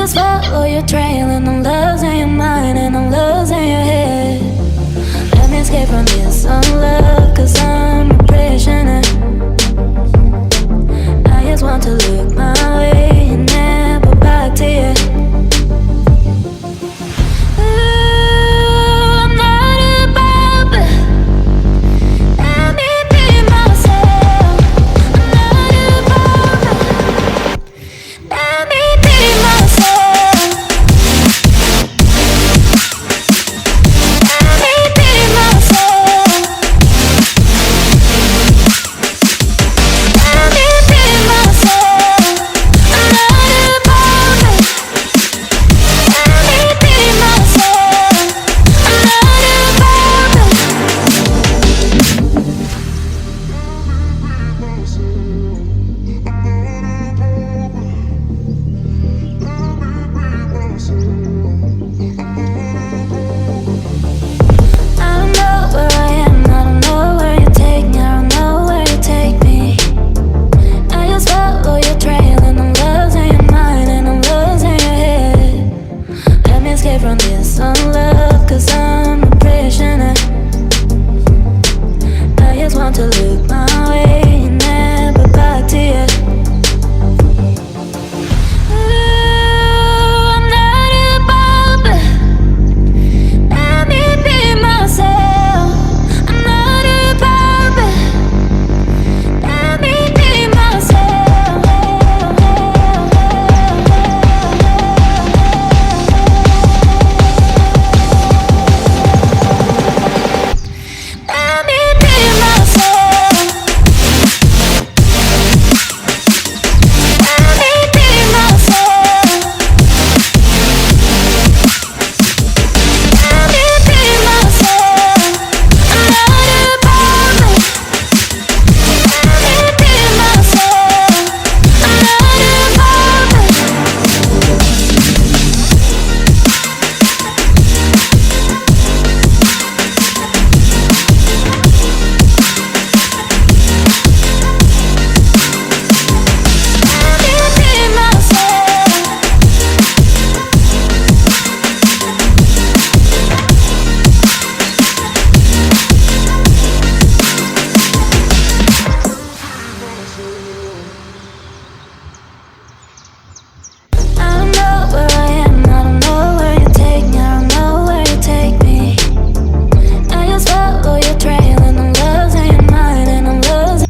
just follow your trail, and I'm losing your mind, and I'm losing your head. Let me escape from this unlove, 'cause I'm a prisoner. I just want to look my way and never back to you. Ooh, I'm not above it. Let me be myself. I'm not above it. Let me be myself. Let me be myself. Let me be myself. I'm not above it. Let me be myself. I'm not above it. I don't know where I am, I don't know where you take me, I don't know where you take me. I just follow your trail, and I'm losing your mind, and I'm losing your head. Let me escape from this unlove, 'cause I'm a prisoner. I just want to look my way and never back to you. Ooh, I'm not above it. Let me be myself. I'm not above it. Let me be myself. Let me be myself. Let me be myself. Let me be myself. I'm not above it. Let me be myself. I'm not above it. Let me be myself. I don't know where I am, I don't know where you take me, I don't know where you take me. I just follow your trail, and I'm losing your mind, and I'm losing.